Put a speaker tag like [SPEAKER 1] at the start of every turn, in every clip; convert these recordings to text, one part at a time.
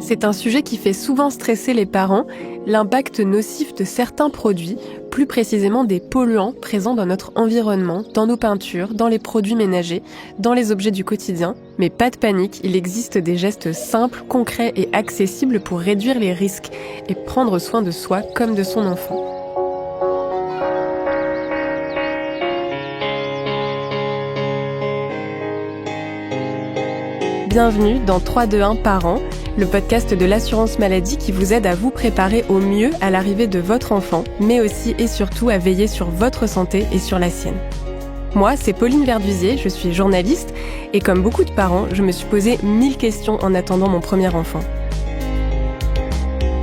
[SPEAKER 1] C'est un sujet qui fait souvent stresser les parents, l'impact nocif de certains produits, plus précisément des polluants présents dans notre environnement, dans nos peintures, dans les produits ménagers, dans les objets du quotidien. Mais pas de panique, il existe des gestes simples, concrets et accessibles pour réduire les risques et prendre soin de soi comme de son enfant. Bienvenue dans 3-2-1 Parents, le podcast de l'assurance maladie qui vous aide à vous préparer au mieux à l'arrivée de votre enfant, mais aussi et surtout à veiller sur votre santé et sur la sienne. Moi, c'est Pauline Verdusier, je suis journaliste et comme beaucoup de parents, je me suis posé 1000 questions en attendant mon premier enfant.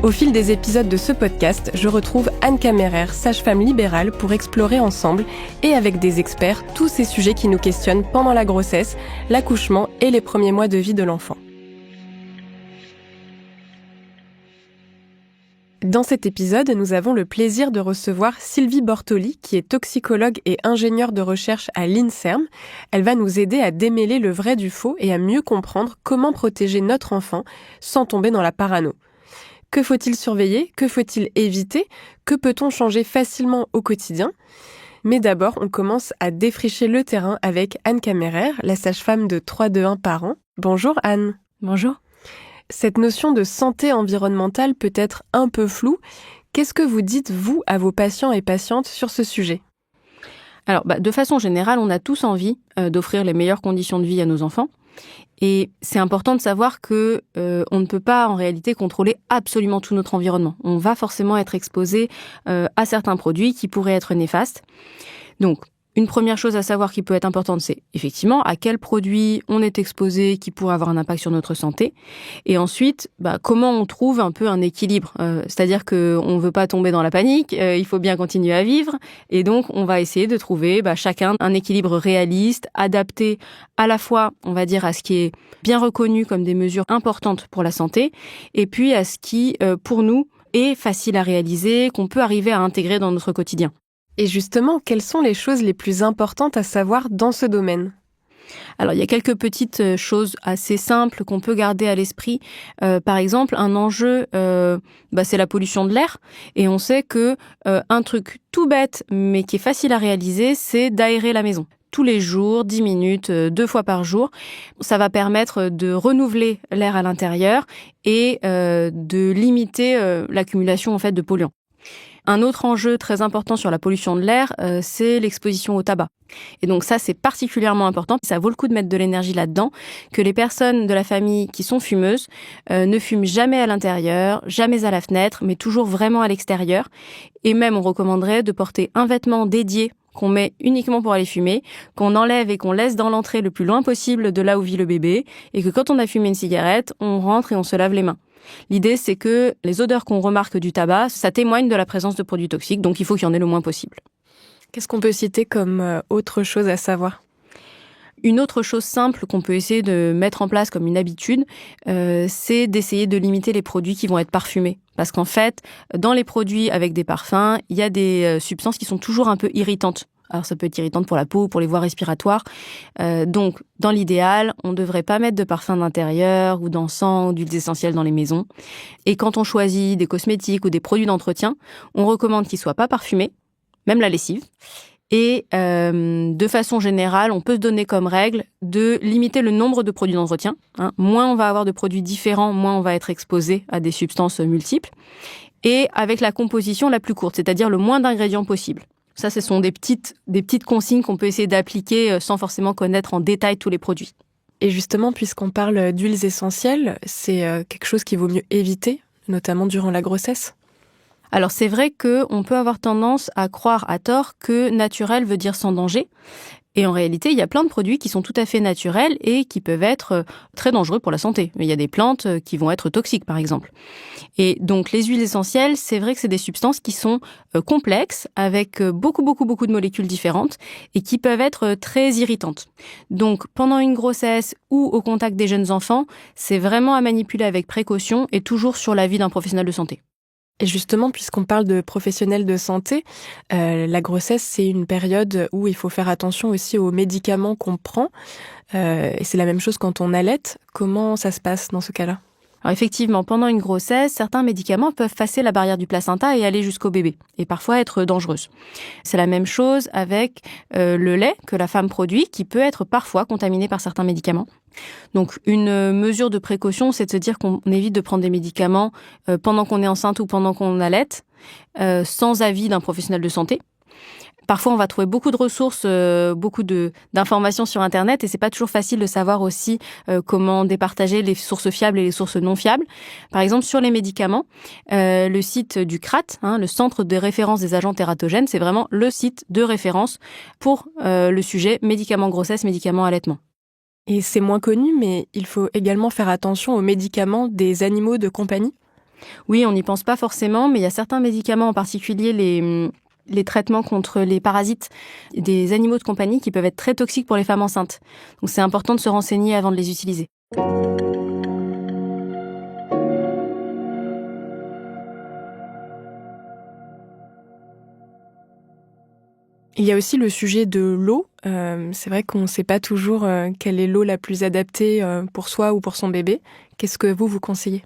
[SPEAKER 1] Au fil des épisodes de ce podcast, je retrouve Anne Kammerer, sage-femme libérale, pour explorer ensemble et avec des experts tous ces sujets qui nous questionnent pendant la grossesse, l'accouchement et les premiers mois de vie de l'enfant. Dans cet épisode, nous avons le plaisir de recevoir Sylvie Bortoli, qui est toxicologue et ingénieure de recherche à l'INSERM. Elle va nous aider à démêler le vrai du faux et à mieux comprendre comment protéger notre enfant sans tomber dans la parano. Que faut-il surveiller? Que faut-il éviter? Que peut-on changer facilement au quotidien? Mais d'abord, on commence à défricher le terrain avec Anne Kammerer, la sage-femme de 3-2-1 Parents. Bonjour Anne.
[SPEAKER 2] Bonjour.
[SPEAKER 1] Cette notion de santé environnementale peut être un peu floue. Qu'est-ce que vous dites, vous, à vos patients et patientes sur ce sujet?
[SPEAKER 2] Alors, de façon générale, on a tous envie d'offrir les meilleures conditions de vie à nos enfants. Et c'est important de savoir que on ne peut pas en réalité contrôler absolument tout notre environnement. On va forcément être exposé à certains produits qui pourraient être néfastes. Donc, une première chose à savoir qui peut être importante, c'est effectivement à quel produit on est exposé qui pourrait avoir un impact sur notre santé. Et ensuite, comment on trouve un peu un équilibre. C'est-à-dire qu'on ne veut pas tomber dans la panique, il faut bien continuer à vivre. Et donc, on va essayer de trouver chacun un équilibre réaliste, adapté à la fois, on va dire, à ce qui est bien reconnu comme des mesures importantes pour la santé, et puis à ce qui, pour nous, est facile à réaliser, qu'on peut arriver à intégrer dans notre quotidien.
[SPEAKER 1] Et justement, quelles sont les choses les plus importantes à savoir dans ce domaine?
[SPEAKER 2] Alors, il y a quelques petites choses assez simples qu'on peut garder à l'esprit. Par exemple, un enjeu, c'est la pollution de l'air. Et on sait que un truc tout bête, mais qui est facile à réaliser, c'est d'aérer la maison. Tous les jours, 10 minutes, 2 fois par jour. Ça va permettre de renouveler l'air à l'intérieur et de limiter l'accumulation en fait de polluants. Un autre enjeu très important sur la pollution de l'air, c'est l'exposition au tabac. Et donc ça, c'est particulièrement important. Ça vaut le coup de mettre de l'énergie là-dedans, que les personnes de la famille qui sont fumeuses ne fument jamais à l'intérieur, jamais à la fenêtre, mais toujours vraiment à l'extérieur. Et même, on recommanderait de porter un vêtement dédié qu'on met uniquement pour aller fumer, qu'on enlève et qu'on laisse dans l'entrée le plus loin possible de là où vit le bébé, et que quand on a fumé une cigarette, on rentre et on se lave les mains. L'idée, c'est que les odeurs qu'on remarque du tabac, ça témoigne de la présence de produits toxiques, donc il faut qu'il y en ait le moins possible.
[SPEAKER 1] Qu'est-ce qu'on peut citer comme autre chose à savoir?
[SPEAKER 2] Une autre chose simple qu'on peut essayer de mettre en place comme une habitude, c'est d'essayer de limiter les produits qui vont être parfumés. Parce qu'en fait, dans les produits avec des parfums, il y a des substances qui sont toujours un peu irritantes. Alors, ça peut être irritante pour la peau, pour les voies respiratoires. Donc, dans l'idéal, on ne devrait pas mettre de parfum d'intérieur ou d'encens ou d'huiles essentielles dans les maisons. Et quand on choisit des cosmétiques ou des produits d'entretien, on recommande qu'ils ne soient pas parfumés, même la lessive. Et de façon générale, on peut se donner comme règle de limiter le nombre de produits d'entretien. Moins on va avoir de produits différents, moins on va être exposé à des substances multiples. Et avec la composition la plus courte, c'est-à-dire le moins d'ingrédients possible. Ça, ce sont des petites consignes qu'on peut essayer d'appliquer sans forcément connaître en détail tous les produits.
[SPEAKER 1] Et justement, puisqu'on parle d'huiles essentielles, c'est quelque chose qu'il vaut mieux éviter, notamment durant la grossesse?
[SPEAKER 2] Alors, c'est vrai qu'on peut avoir tendance à croire à tort que naturel veut dire sans danger. Et en réalité, il y a plein de produits qui sont tout à fait naturels et qui peuvent être très dangereux pour la santé. Il y a des plantes qui vont être toxiques, par exemple. Et donc, les huiles essentielles, c'est vrai que c'est des substances qui sont complexes, avec beaucoup de molécules différentes et qui peuvent être très irritantes. Donc, pendant une grossesse ou au contact des jeunes enfants, c'est vraiment à manipuler avec précaution et toujours sur l'avis d'un professionnel de santé.
[SPEAKER 1] Et justement, puisqu'on parle de professionnels de santé, la grossesse, c'est une période où il faut faire attention aussi aux médicaments qu'on prend. Et c'est la même chose quand on allaite. Comment ça se passe dans ce cas-là ?
[SPEAKER 2] Alors effectivement, pendant une grossesse, certains médicaments peuvent passer la barrière du placenta et aller jusqu'au bébé, et parfois être dangereuses. C'est la même chose avec le lait que la femme produit, qui peut être parfois contaminé par certains médicaments. Donc une mesure de précaution, c'est de se dire qu'on évite de prendre des médicaments pendant qu'on est enceinte ou pendant qu'on allaite, sans avis d'un professionnel de santé. Parfois, on va trouver beaucoup de ressources, beaucoup d'informations sur Internet, et c'est pas toujours facile de savoir aussi comment départager les sources fiables et les sources non fiables. Par exemple, sur les médicaments, le site du CRAT, le Centre de référence des agents tératogènes, c'est vraiment le site de référence pour le sujet médicaments grossesse, médicaments allaitement.
[SPEAKER 1] Et c'est moins connu, mais il faut également faire attention aux médicaments des animaux de compagnie.
[SPEAKER 2] Oui, on n'y pense pas forcément, mais il y a certains médicaments, en particulier les traitements contre les parasites des animaux de compagnie qui peuvent être très toxiques pour les femmes enceintes. Donc c'est important de se renseigner avant de les utiliser.
[SPEAKER 1] Il y a aussi le sujet de l'eau. C'est vrai qu'on ne sait pas toujours quelle est l'eau la plus adaptée pour soi ou pour son bébé. Qu'est-ce que vous conseillez ?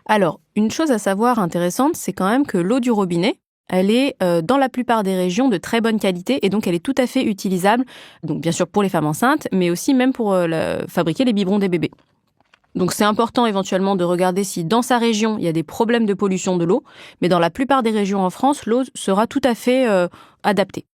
[SPEAKER 2] Alors, une chose à savoir intéressante, c'est quand même que l'eau du robinet, elle est dans la plupart des régions de très bonne qualité et donc elle est tout à fait utilisable, donc bien sûr pour les femmes enceintes, mais aussi même pour fabriquer les biberons des bébés. Donc c'est important éventuellement de regarder si dans sa région il y a des problèmes de pollution de l'eau, mais dans la plupart des régions en France, l'eau sera tout à fait adaptée.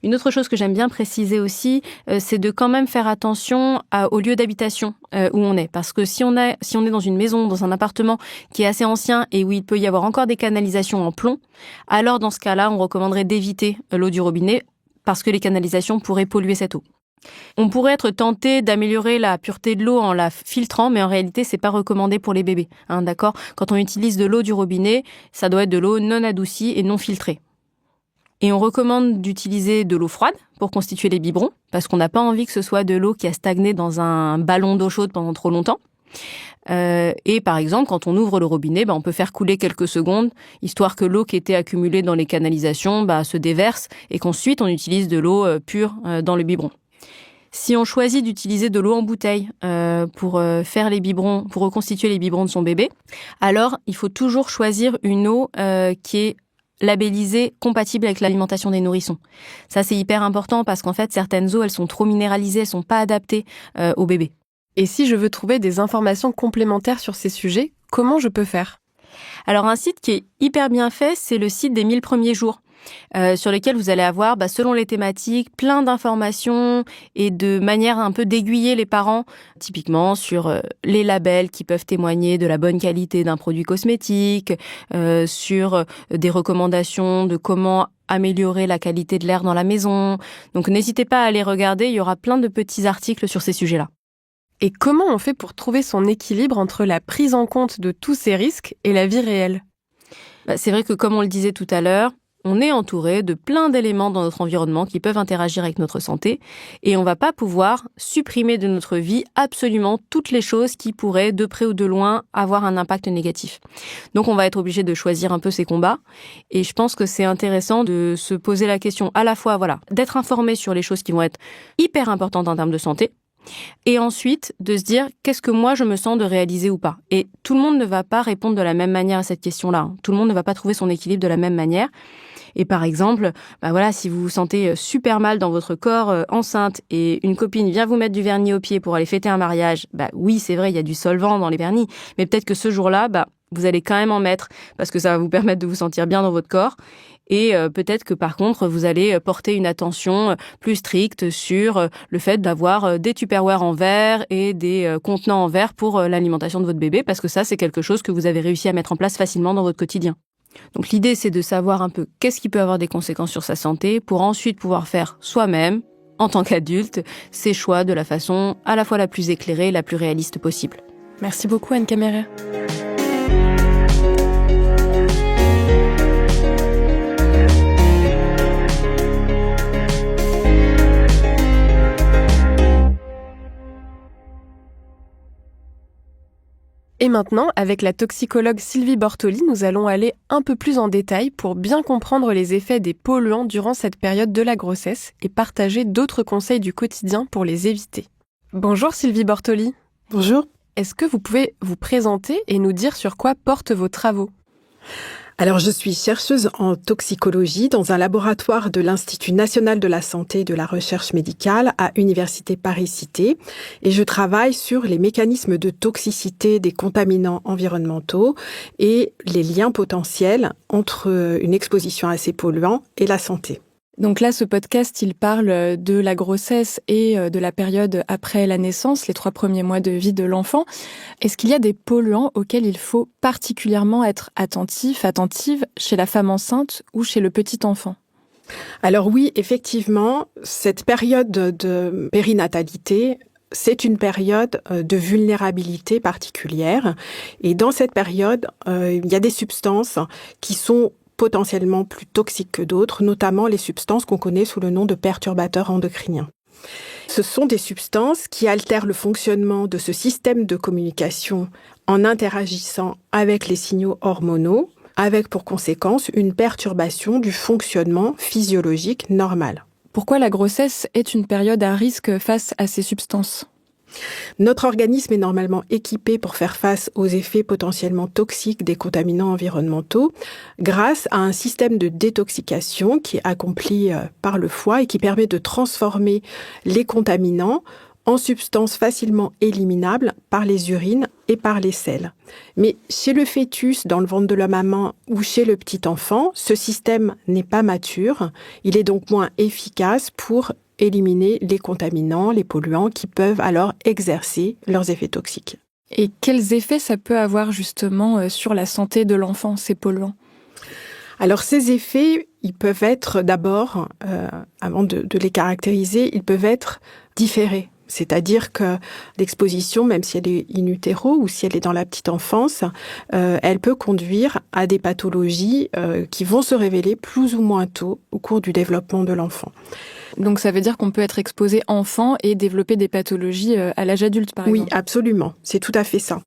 [SPEAKER 2] Une autre chose que j'aime bien préciser aussi, c'est de quand même faire attention au lieu d'habitation où on est. Parce que si on est dans une maison, dans un appartement qui est assez ancien et où il peut y avoir encore des canalisations en plomb, alors dans ce cas-là, on recommanderait d'éviter l'eau du robinet parce que les canalisations pourraient polluer cette eau. On pourrait être tenté d'améliorer la pureté de l'eau en la filtrant, mais en réalité, c'est pas recommandé pour les bébés. D'accord ? Quand on utilise de l'eau du robinet, ça doit être de l'eau non adoucie et non filtrée. Et on recommande d'utiliser de l'eau froide pour constituer les biberons, parce qu'on n'a pas envie que ce soit de l'eau qui a stagné dans un ballon d'eau chaude pendant trop longtemps. Et par exemple, quand on ouvre le robinet, on peut faire couler quelques secondes, histoire que l'eau qui était accumulée dans les canalisations se déverse et qu'ensuite on utilise de l'eau pure dans le biberon. Si on choisit d'utiliser de l'eau en bouteille pour faire les biberons, pour reconstituer les biberons de son bébé, alors il faut toujours choisir une eau qui est labellisée compatible avec l'alimentation des nourrissons. Ça, c'est hyper important parce qu'en fait, certaines eaux, elles sont trop minéralisées, elles sont pas adaptées au bébé.
[SPEAKER 1] Et si je veux trouver des informations complémentaires sur ces sujets, comment je peux faire ?
[SPEAKER 2] Alors, un site qui est hyper bien fait, c'est le site des 1000 premiers jours, sur lequel vous allez avoir, selon les thématiques, plein d'informations et de manières un peu d'aiguiller les parents, typiquement sur les labels qui peuvent témoigner de la bonne qualité d'un produit cosmétique, sur des recommandations de comment améliorer la qualité de l'air dans la maison. Donc n'hésitez pas à aller regarder, il y aura plein de petits articles sur ces sujets-là.
[SPEAKER 1] Et comment on fait pour trouver son équilibre entre la prise en compte de tous ces risques et la vie réelle ?
[SPEAKER 2] C'est vrai que comme on le disait tout à l'heure, on est entouré de plein d'éléments dans notre environnement qui peuvent interagir avec notre santé et on ne va pas pouvoir supprimer de notre vie absolument toutes les choses qui pourraient, de près ou de loin, avoir un impact négatif. Donc on va être obligé de choisir un peu ses combats et je pense que c'est intéressant de se poser la question à la fois, d'être informé sur les choses qui vont être hyper importantes en termes de santé, et ensuite, de se dire, qu'est-ce que moi je me sens de réaliser ou pas ? Et tout le monde ne va pas répondre de la même manière à cette question-là. Tout le monde ne va pas trouver son équilibre de la même manière. Et par exemple, si vous vous sentez super mal dans votre corps enceinte et une copine vient vous mettre du vernis au pied pour aller fêter un mariage, oui, c'est vrai, il y a du solvant dans les vernis, mais peut-être que ce jour-là, vous allez quand même en mettre parce que ça va vous permettre de vous sentir bien dans votre corps. Et peut-être que par contre, vous allez porter une attention plus stricte sur le fait d'avoir des Tupperware en verre et des contenants en verre pour l'alimentation de votre bébé, parce que ça, c'est quelque chose que vous avez réussi à mettre en place facilement dans votre quotidien. Donc l'idée, c'est de savoir un peu qu'est-ce qui peut avoir des conséquences sur sa santé pour ensuite pouvoir faire soi-même, en tant qu'adulte, ses choix de la façon à la fois la plus éclairée et la plus réaliste possible.
[SPEAKER 1] Merci beaucoup, Anne Caméret. Et maintenant, avec la toxicologue Sylvie Bortoli, nous allons aller un peu plus en détail pour bien comprendre les effets des polluants durant cette période de la grossesse et partager d'autres conseils du quotidien pour les éviter. Bonjour Sylvie Bortoli.
[SPEAKER 3] Bonjour.
[SPEAKER 1] Est-ce que vous pouvez vous présenter et nous dire sur quoi portent vos travaux ?
[SPEAKER 3] Alors, je suis chercheuse en toxicologie dans un laboratoire de l'Institut national de la santé et de la recherche médicale à Université Paris-Cité et je travaille sur les mécanismes de toxicité des contaminants environnementaux et les liens potentiels entre une exposition à ces polluants et la santé.
[SPEAKER 1] Donc là, ce podcast, il parle de la grossesse et de la période après la naissance, les 3 premiers mois de vie de l'enfant. Est-ce qu'il y a des polluants auxquels il faut particulièrement être attentive chez la femme enceinte ou chez le petit enfant ?
[SPEAKER 3] Alors oui, effectivement, cette période de périnatalité, c'est une période de vulnérabilité particulière. Et dans cette période, il y a des substances qui sont potentiellement plus toxiques que d'autres, notamment les substances qu'on connaît sous le nom de perturbateurs endocriniens. Ce sont des substances qui altèrent le fonctionnement de ce système de communication en interagissant avec les signaux hormonaux, avec pour conséquence une perturbation du fonctionnement physiologique normal.
[SPEAKER 1] Pourquoi la grossesse est une période à risque face à ces substances ?
[SPEAKER 3] Notre organisme est normalement équipé pour faire face aux effets potentiellement toxiques des contaminants environnementaux grâce à un système de détoxication qui est accompli par le foie et qui permet de transformer les contaminants en substances facilement éliminables par les urines et par les selles. Mais chez le fœtus, dans le ventre de la maman ou chez le petit enfant, ce système n'est pas mature. Il est donc moins efficace pour éliminer les contaminants, les polluants qui peuvent alors exercer leurs effets toxiques.
[SPEAKER 1] Et quels effets ça peut avoir justement sur la santé de l'enfant, ces polluants ?
[SPEAKER 3] Alors ces effets, ils peuvent être d'abord, avant de les caractériser, ils peuvent être différés. C'est-à-dire que l'exposition, même si elle est in utero ou si elle est dans la petite enfance, elle peut conduire à des pathologies qui vont se révéler plus ou moins tôt au cours du développement de l'enfant.
[SPEAKER 1] Donc ça veut dire qu'on peut être exposé enfant et développer des pathologies à l'âge adulte, par exemple ?
[SPEAKER 3] Oui, absolument. C'est tout à fait ça.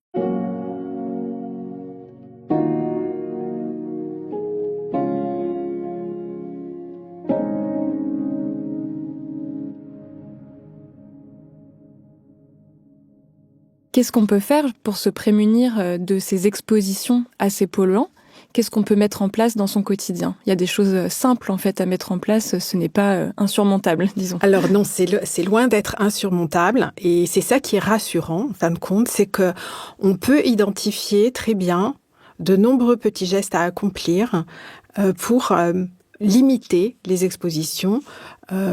[SPEAKER 1] Qu'est-ce qu'on peut faire pour se prémunir de ces expositions à ces polluants ? Qu'est-ce qu'on peut mettre en place dans son quotidien ? Il y a des choses simples en fait à mettre en place, ce n'est pas insurmontable, disons.
[SPEAKER 3] Alors non, c'est loin d'être insurmontable et c'est ça qui est rassurant en fin de compte, c'est que on peut identifier très bien de nombreux petits gestes à accomplir pour limiter les expositions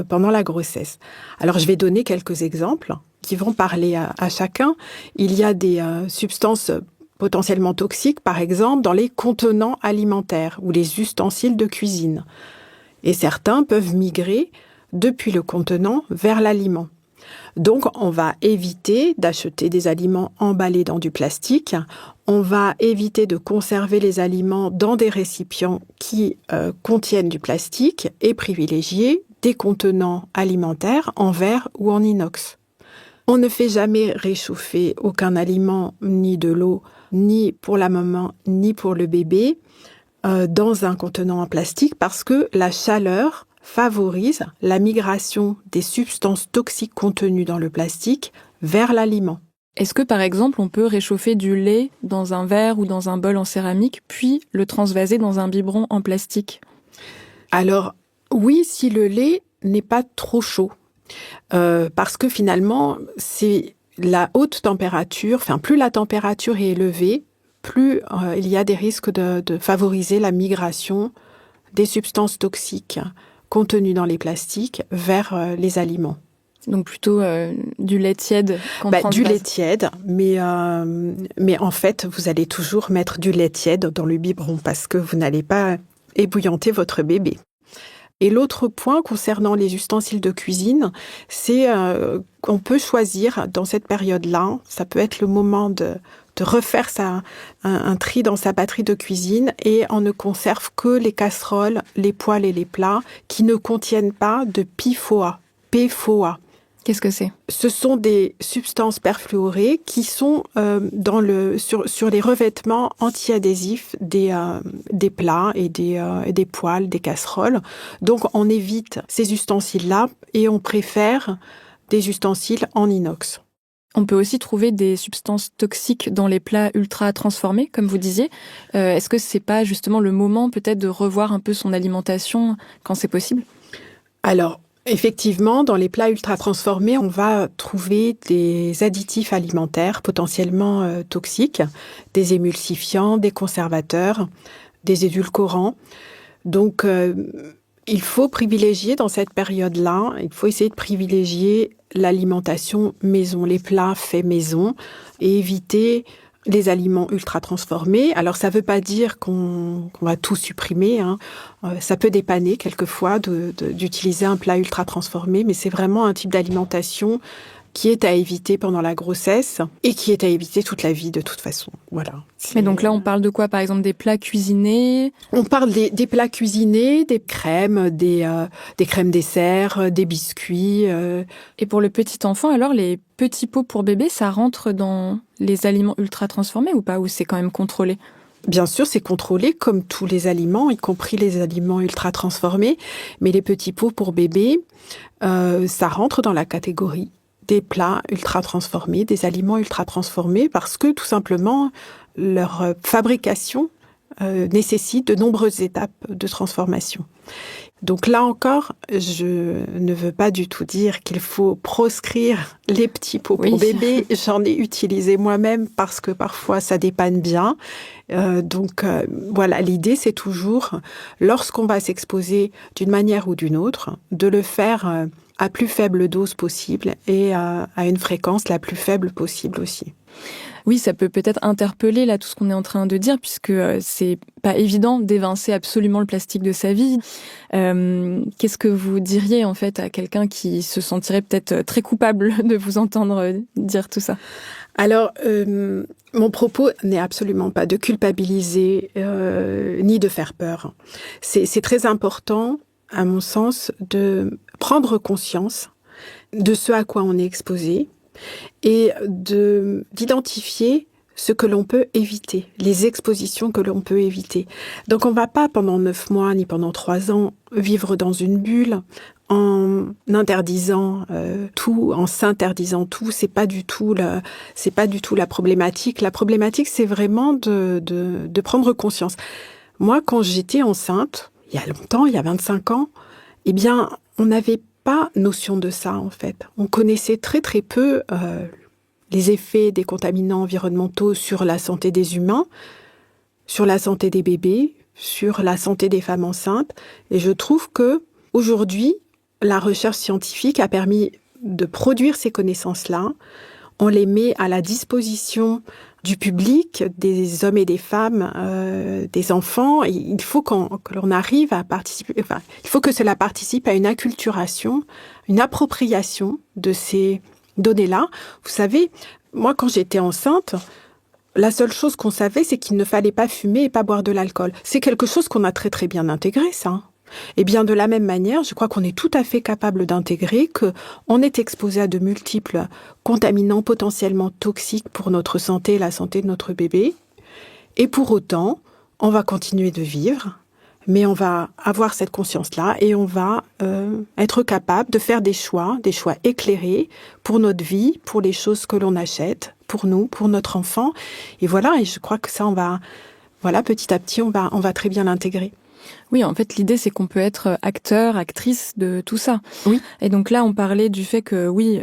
[SPEAKER 3] pendant la grossesse. Alors je vais donner quelques exemples qui vont parler à chacun. Il y a des substances potentiellement toxiques, par exemple, dans les contenants alimentaires ou les ustensiles de cuisine. Et certains peuvent migrer depuis le contenant vers l'aliment. Donc, on va éviter d'acheter des aliments emballés dans du plastique. On va éviter de conserver les aliments dans des récipients qui contiennent du plastique et privilégier des contenants alimentaires en verre ou en inox. On ne fait jamais réchauffer aucun aliment, ni de l'eau, ni pour la maman, ni pour le bébé, dans un contenant en plastique parce que la chaleur favorise la migration des substances toxiques contenues dans le plastique vers l'aliment.
[SPEAKER 1] Est-ce que, par exemple, on peut réchauffer du lait dans un verre ou dans un bol en céramique, puis le transvaser dans un biberon en plastique ?
[SPEAKER 3] Alors, oui, si le lait n'est pas trop chaud. Parce que finalement, c'est la haute température, plus la température est élevée, plus il y a des risques de favoriser la migration des substances toxiques contenues dans les plastiques vers les aliments.
[SPEAKER 1] Donc plutôt du lait tiède qu'on transvase.
[SPEAKER 3] Du lait tiède, mais en fait, vous allez toujours mettre du lait tiède dans le biberon parce que vous n'allez pas ébouillanter votre bébé. Et l'autre point concernant les ustensiles de cuisine, c'est qu'on peut choisir dans cette période-là, ça peut être le moment de refaire un tri dans sa batterie de cuisine et on ne conserve que les casseroles, les poêles et les plats qui ne contiennent pas de PFOA. PFOA.
[SPEAKER 1] Qu'est-ce que c'est ?
[SPEAKER 3] Ce sont des substances perfluorées qui sont sur les revêtements anti-adhésifs des plats et des poêles, des casseroles. Donc, on évite ces ustensiles-là et on préfère des ustensiles en inox.
[SPEAKER 4] On peut aussi trouver des substances toxiques dans les plats ultra transformés, comme vous disiez. Est-ce que c'est pas justement le moment peut-être de revoir un peu son alimentation quand c'est possible ?
[SPEAKER 3] Alors, effectivement, dans les plats ultra transformés, on va trouver des additifs alimentaires potentiellement toxiques, des émulsifiants, des conservateurs, des édulcorants. Donc, il faut privilégier dans cette période-là, il faut essayer de privilégier l'alimentation maison, les plats faits maison, et éviter les aliments ultra transformés. Alors, ça ne veut pas dire qu'on va tout supprimer, hein. Ça peut dépanner quelquefois d'utiliser un plat ultra transformé, mais c'est vraiment un type d'alimentation qui est à éviter pendant la grossesse et qui est à éviter toute la vie de toute façon. Voilà.
[SPEAKER 4] Mais donc là, on parle de quoi? Par exemple, des plats cuisinés?
[SPEAKER 3] On parle des plats cuisinés, des crèmes, des crèmes dessert, des biscuits.
[SPEAKER 4] Et pour le petit enfant, alors, les petits pots pour bébé, ça rentre dans les aliments ultra transformés ou pas? Ou c'est quand même contrôlé?
[SPEAKER 3] Bien sûr, c'est contrôlé comme tous les aliments, y compris les aliments ultra transformés. Mais les petits pots pour bébé, ça rentre dans la catégorie des plats ultra transformés, des aliments ultra transformés, parce que tout simplement, leur fabrication nécessite de nombreuses étapes de transformation. Donc là encore, je ne veux pas du tout dire qu'il faut proscrire les petits pots pour bébé. J'en ai utilisé moi-même parce que parfois ça dépanne bien. Voilà, l'idée c'est toujours, lorsqu'on va s'exposer d'une manière ou d'une autre, de le faire à plus faible dose possible et à une fréquence la plus faible possible aussi.
[SPEAKER 4] Oui, ça peut peut-être interpeller là tout ce qu'on est en train de dire, puisque c'est pas évident d'évincer absolument le plastique de sa vie. Qu'est-ce que vous diriez en fait à quelqu'un qui se sentirait peut-être très coupable de vous entendre dire tout ça?
[SPEAKER 3] Alors, mon propos n'est absolument pas de culpabiliser ni de faire peur. C'est très important, à mon sens, de prendre conscience de ce à quoi on est exposé et d'identifier ce que l'on peut éviter, les expositions que l'on peut éviter. Donc on ne va pas pendant 9 mois ni pendant 3 ans vivre dans une bulle en interdisant tout, en s'interdisant tout. C'est pas du tout la problématique. La problématique, c'est vraiment de prendre conscience. Moi, quand j'étais enceinte, il y a longtemps, il y a 25 ans, eh bien, on n'avait pas notion de ça, en fait. On connaissait très, très peu les effets des contaminants environnementaux sur la santé des humains, sur la santé des bébés, sur la santé des femmes enceintes. Et je trouve que aujourd'hui, la recherche scientifique a permis de produire ces connaissances-là. On les met à la disposition du public, des hommes et des femmes, des enfants. Et il faut que l'on arrive à participer. Enfin, il faut que cela participe à une acculturation, une appropriation de ces données-là. Vous savez, moi, quand j'étais enceinte, la seule chose qu'on savait, c'est qu'il ne fallait pas fumer et pas boire de l'alcool. C'est quelque chose qu'on a très très bien intégré, ça. Et bien de la même manière, je crois qu'on est tout à fait capable d'intégrer qu'on est exposé à de multiples contaminants potentiellement toxiques pour notre santé et la santé de notre bébé. Et pour autant, on va continuer de vivre, mais on va avoir cette conscience-là et on va être capable de faire des choix éclairés pour notre vie, pour les choses que l'on achète, pour nous, pour notre enfant. Et voilà, et je crois que ça, petit à petit, on va très bien l'intégrer.
[SPEAKER 4] Oui, en fait, l'idée, c'est qu'on peut être acteur, actrice de tout ça.
[SPEAKER 3] Oui.
[SPEAKER 4] Et donc là, on parlait du fait que, oui,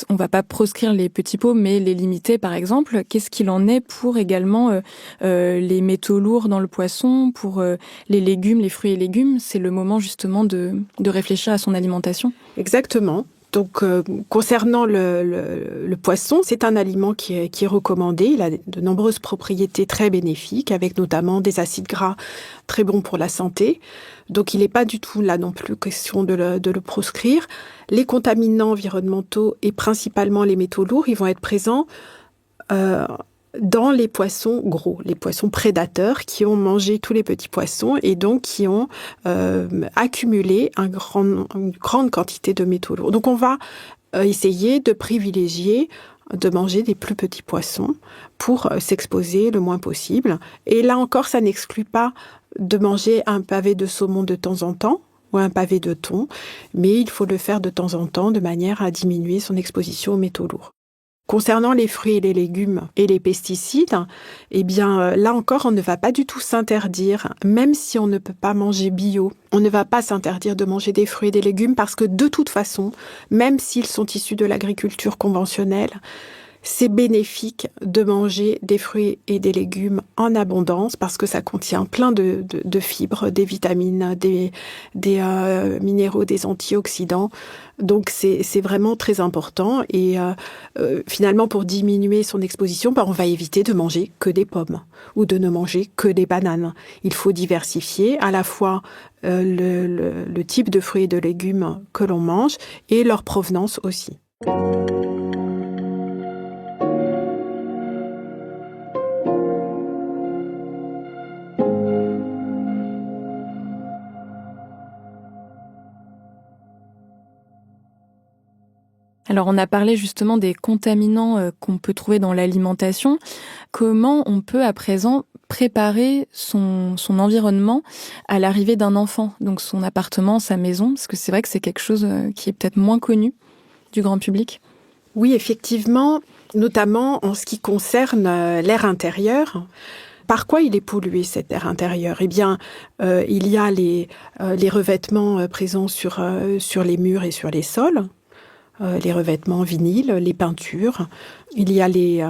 [SPEAKER 4] on va pas proscrire les petits pots, mais les limiter, par exemple. Qu'est-ce qu'il en est pour également les métaux lourds dans le poisson, pour les légumes, les fruits et légumes? C'est le moment, justement, de réfléchir à son alimentation.
[SPEAKER 3] Exactement. Donc, concernant le poisson, c'est un aliment qui est recommandé. Il a de nombreuses propriétés très bénéfiques, avec notamment des acides gras très bons pour la santé. Donc, il n'est pas du tout là non plus question de le proscrire. Les contaminants environnementaux et principalement les métaux lourds, ils vont être présents dans les poissons gros, les poissons prédateurs qui ont mangé tous les petits poissons et donc qui ont accumulé une grande quantité de métaux lourds. Donc on va essayer de privilégier de manger des plus petits poissons pour s'exposer le moins possible. Et là encore, ça n'exclut pas de manger un pavé de saumon de temps en temps ou un pavé de thon, mais il faut le faire de temps en temps de manière à diminuer son exposition aux métaux lourds. Concernant les fruits et les légumes et les pesticides, eh bien, là encore, on ne va pas du tout s'interdire, même si on ne peut pas manger bio. On ne va pas s'interdire de manger des fruits et des légumes parce que de toute façon, même s'ils sont issus de l'agriculture conventionnelle, c'est bénéfique de manger des fruits et des légumes en abondance parce que ça contient plein de fibres, des vitamines, des minéraux, des antioxydants. Donc c'est vraiment très important et finalement pour diminuer son exposition, on va éviter de manger que des pommes ou de ne manger que des bananes. Il faut diversifier à la fois le type de fruits et de légumes que l'on mange et leur provenance aussi.
[SPEAKER 4] Alors, on a parlé justement des contaminants qu'on peut trouver dans l'alimentation. Comment on peut à présent préparer son environnement à l'arrivée d'un enfant, donc son appartement, sa maison, parce que c'est vrai que c'est quelque chose qui est peut-être moins connu du grand public.
[SPEAKER 3] Oui, effectivement, notamment en ce qui concerne l'air intérieur. Par quoi il est pollué, cet air intérieur ? Eh bien, il y a les revêtements présents sur les murs et sur les sols. Les revêtements vinyles, les peintures. Il y a les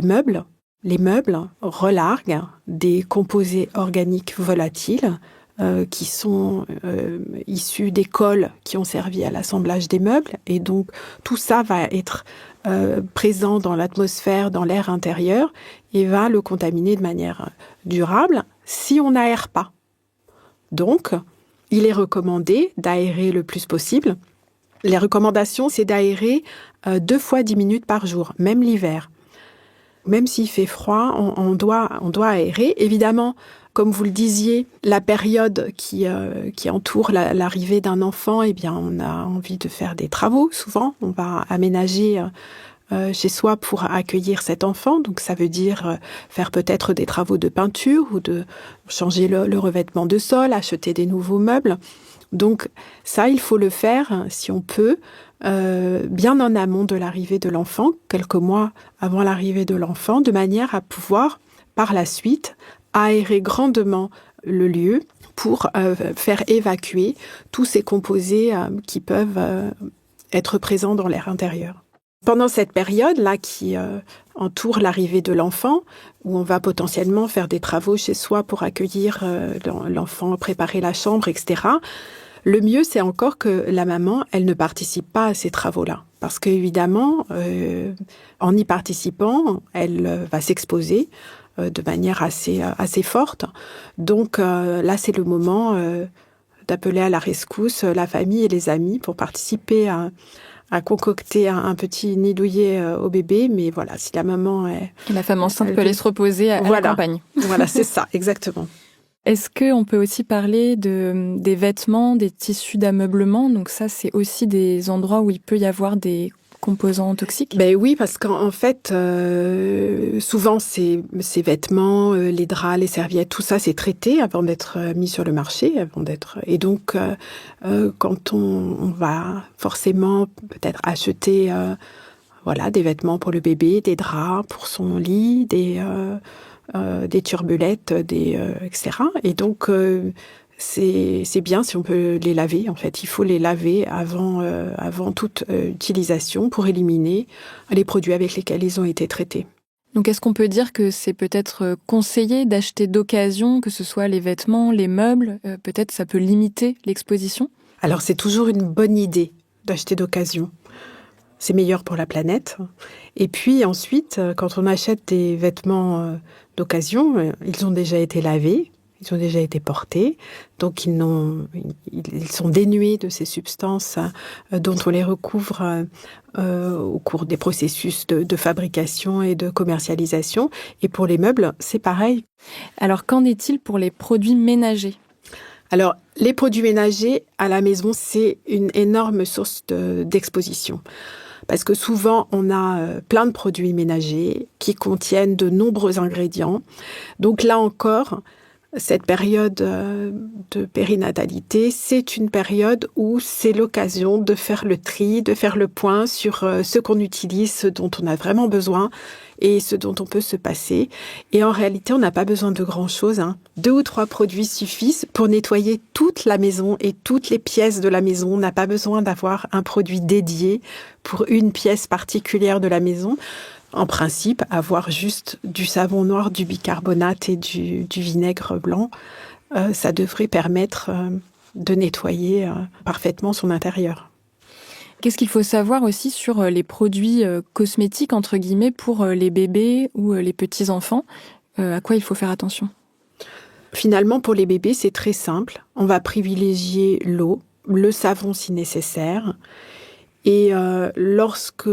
[SPEAKER 3] meubles. Les meubles relarguent des composés organiques volatiles qui sont issus des cols qui ont servi à l'assemblage des meubles. Et donc, tout ça va être présent dans l'atmosphère, dans l'air intérieur, et va le contaminer de manière durable si on n'aère pas. Donc, il est recommandé d'aérer le plus possible. Les recommandations, c'est d'aérer 2 fois 10 minutes par jour, même l'hiver. Même s'il fait froid, on doit aérer. Évidemment, comme vous le disiez, la période qui entoure l'arrivée d'un enfant, eh bien, on a envie de faire des travaux. Souvent, on va aménager chez soi pour accueillir cet enfant. Donc, ça veut dire faire peut-être des travaux de peinture ou de changer le revêtement de sol, acheter des nouveaux meubles. Donc ça, il faut le faire, si on peut, bien en amont de l'arrivée de l'enfant, quelques mois avant l'arrivée de l'enfant, de manière à pouvoir, par la suite, aérer grandement le lieu pour faire évacuer tous ces composés qui peuvent être présents dans l'air intérieur. Pendant cette période-là qui entoure l'arrivée de l'enfant, où on va potentiellement faire des travaux chez soi pour accueillir l'enfant, préparer la chambre, etc., le mieux, c'est encore que la maman, elle ne participe pas à ces travaux-là. Parce qu'évidemment, en y participant, elle va s'exposer de manière assez forte. Donc là, c'est le moment d'appeler à la rescousse la famille et les amis pour participer à concocter un petit nid douillet au bébé. Mais voilà, si la maman est...
[SPEAKER 4] La femme enceinte peut aller se reposer à la campagne.
[SPEAKER 3] Voilà, c'est ça, exactement.
[SPEAKER 4] Est-ce qu'on peut aussi parler des vêtements, des tissus d'ameublement ? Donc ça, c'est aussi des endroits où il peut y avoir des composants toxiques ?
[SPEAKER 3] Ben oui, parce qu'en fait, souvent, ces vêtements, les draps, les serviettes, tout ça, c'est traité avant d'être mis sur le marché. Et donc, quand on va forcément peut-être acheter des vêtements pour le bébé, des draps pour son lit, des turbulettes, etc. Et donc, c'est bien si on peut les laver. En fait, il faut les laver avant toute utilisation pour éliminer les produits avec lesquels ils ont été traités.
[SPEAKER 4] Donc, est-ce qu'on peut dire que c'est peut-être conseillé d'acheter d'occasion, que ce soit les vêtements, les meubles ? Peut-être ça peut limiter l'exposition ?
[SPEAKER 3] Alors, c'est toujours une bonne idée d'acheter d'occasion. C'est meilleur pour la planète. Et puis ensuite, quand on achète des vêtements d'occasion, ils ont déjà été lavés, ils ont déjà été portés, donc ils sont dénués de ces substances dont on les recouvre au cours des processus de fabrication et de commercialisation. Et pour les meubles, c'est pareil.
[SPEAKER 4] Alors, qu'en est-il pour les produits ménagers ?
[SPEAKER 3] Alors, les produits ménagers à la maison, c'est une énorme source d'exposition. Parce que souvent, on a plein de produits ménagers qui contiennent de nombreux ingrédients. Donc là encore, Cette période de périnatalité, c'est une période où c'est l'occasion de faire le tri, de faire le point sur ce qu'on utilise, ce dont on a vraiment besoin et ce dont on peut se passer. Et en réalité, on n'a pas besoin de grand-chose. 2 ou 3 produits suffisent pour nettoyer toute la maison et toutes les pièces de la maison. On n'a pas besoin d'avoir un produit dédié pour une pièce particulière de la maison. En principe, avoir juste du savon noir, du bicarbonate et du vinaigre blanc, ça devrait permettre de nettoyer parfaitement son intérieur.
[SPEAKER 4] Qu'est-ce qu'il faut savoir aussi sur les produits cosmétiques, entre guillemets, pour les bébés ou les petits-enfants ? À quoi il faut faire attention ?
[SPEAKER 3] Finalement, pour les bébés, c'est très simple. On va privilégier l'eau, le savon si nécessaire. Et lorsque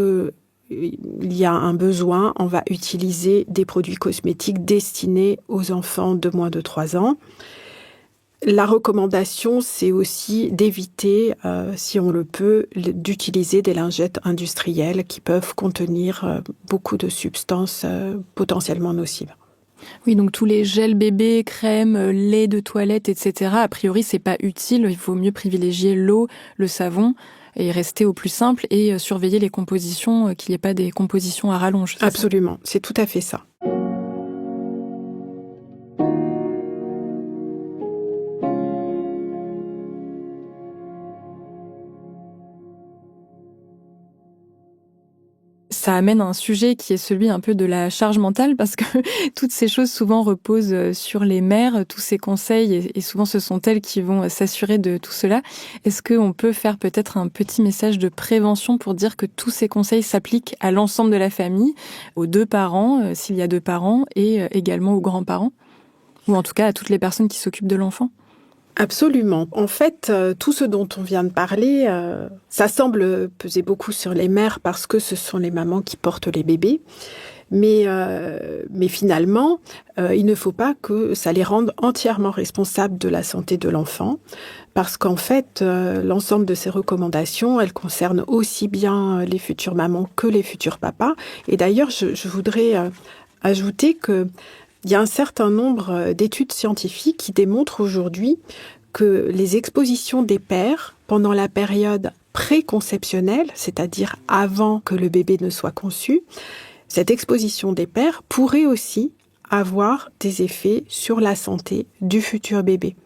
[SPEAKER 3] il y a un besoin, on va utiliser des produits cosmétiques destinés aux enfants de moins de 3 ans. La recommandation, c'est aussi d'éviter, si on le peut, d'utiliser des lingettes industrielles qui peuvent contenir beaucoup de substances potentiellement nocives.
[SPEAKER 4] Oui, donc tous les gels bébés, crèmes, lait de toilette, etc., a priori, c'est pas utile. Il faut mieux privilégier l'eau, le savon et rester au plus simple et surveiller les compositions, qu'il n'y ait pas des compositions à rallonge.
[SPEAKER 3] Absolument, c'est tout à fait ça.
[SPEAKER 4] Ça amène à un sujet qui est celui un peu de la charge mentale, parce que toutes ces choses souvent reposent sur les mères, tous ces conseils, et souvent ce sont elles qui vont s'assurer de tout cela. Est-ce qu'on peut faire peut-être un petit message de prévention pour dire que tous ces conseils s'appliquent à l'ensemble de la famille, aux 2 parents, s'il y a 2 parents, et également aux grands-parents, ou en tout cas à toutes les personnes qui s'occupent de l'enfant ?
[SPEAKER 3] Absolument. En fait, tout ce dont on vient de parler, ça semble peser beaucoup sur les mères parce que ce sont les mamans qui portent les bébés. Mais finalement, il ne faut pas que ça les rende entièrement responsables de la santé de l'enfant. Parce qu'en fait, l'ensemble de ces recommandations, elles concernent aussi bien les futures mamans que les futurs papas. Et d'ailleurs, je voudrais ajouter que il y a un certain nombre d'études scientifiques qui démontrent aujourd'hui que les expositions des pères pendant la période préconceptionnelle, c'est-à-dire avant que le bébé ne soit conçu, cette exposition des pères pourrait aussi avoir des effets sur la santé du futur bébé.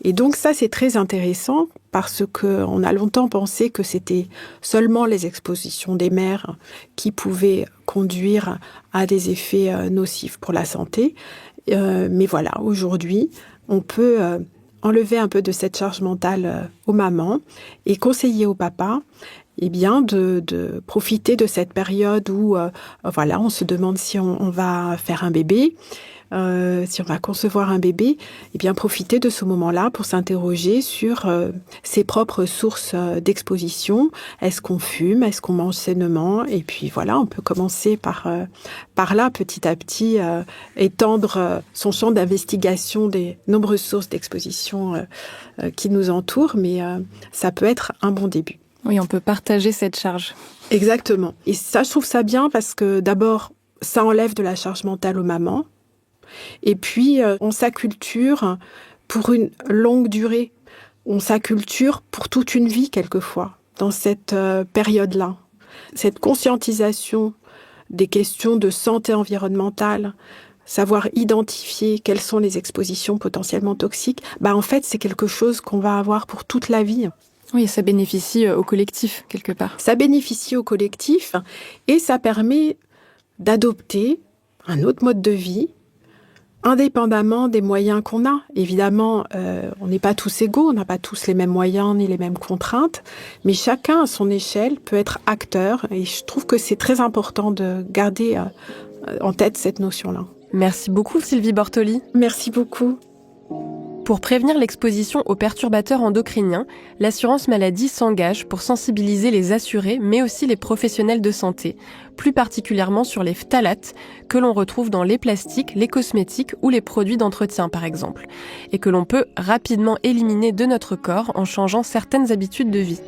[SPEAKER 3] Et donc ça, c'est très intéressant parce qu'on a longtemps pensé que c'était seulement les expositions des mères qui pouvaient conduire à des effets nocifs pour la santé. Mais voilà, aujourd'hui, on peut enlever un peu de cette charge mentale aux mamans et conseiller aux papas de profiter de cette période où on se demande si on va faire un bébé, si on va concevoir un bébé, profiter de ce moment-là pour s'interroger sur ses propres sources d'exposition. Est-ce qu'on fume? Est-ce qu'on mange sainement? Et puis voilà, on peut commencer par là, petit à petit, étendre son champ d'investigation des nombreuses sources d'exposition qui nous entourent, mais ça peut être un bon début.
[SPEAKER 4] Oui, on peut partager cette charge.
[SPEAKER 3] Exactement. Et ça, je trouve ça bien parce que d'abord, ça enlève de la charge mentale aux mamans. Et puis, on s'acculture pour une longue durée. On s'acculture pour toute une vie, quelquefois, dans cette période-là. Cette conscientisation des questions de santé environnementale, savoir identifier quelles sont les expositions potentiellement toxiques, en fait, c'est quelque chose qu'on va avoir pour toute la vie.
[SPEAKER 4] Oui, ça bénéficie au collectif, quelque part.
[SPEAKER 3] Ça bénéficie au collectif et ça permet d'adopter un autre mode de vie, indépendamment des moyens qu'on a. Évidemment, on n'est pas tous égaux, on n'a pas tous les mêmes moyens ni les mêmes contraintes, mais chacun à son échelle peut être acteur et je trouve que c'est très important de garder en tête cette notion-là.
[SPEAKER 1] Merci beaucoup Sylvie Bortoli.
[SPEAKER 3] Merci beaucoup.
[SPEAKER 1] Pour prévenir l'exposition aux perturbateurs endocriniens, l'assurance maladie s'engage pour sensibiliser les assurés, mais aussi les professionnels de santé, plus particulièrement sur les phtalates que l'on retrouve dans les plastiques, les cosmétiques ou les produits d'entretien par exemple, et que l'on peut rapidement éliminer de notre corps en changeant certaines habitudes de vie.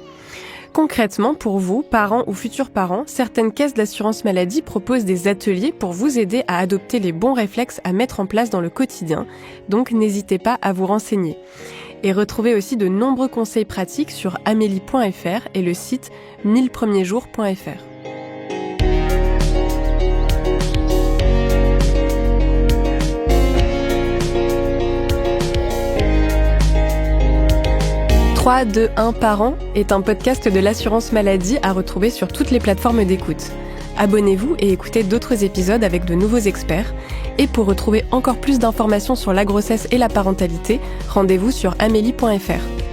[SPEAKER 1] Concrètement, pour vous, parents ou futurs parents, certaines caisses d'assurance maladie proposent des ateliers pour vous aider à adopter les bons réflexes à mettre en place dans le quotidien, donc n'hésitez pas à vous renseigner. Et retrouvez aussi de nombreux conseils pratiques sur amélie.fr et le site 1000premiersjours.fr. « 3, 2, 1 parents » est un podcast de l'assurance maladie à retrouver sur toutes les plateformes d'écoute. Abonnez-vous et écoutez d'autres épisodes avec de nouveaux experts. Et pour retrouver encore plus d'informations sur la grossesse et la parentalité, rendez-vous sur amélie.fr.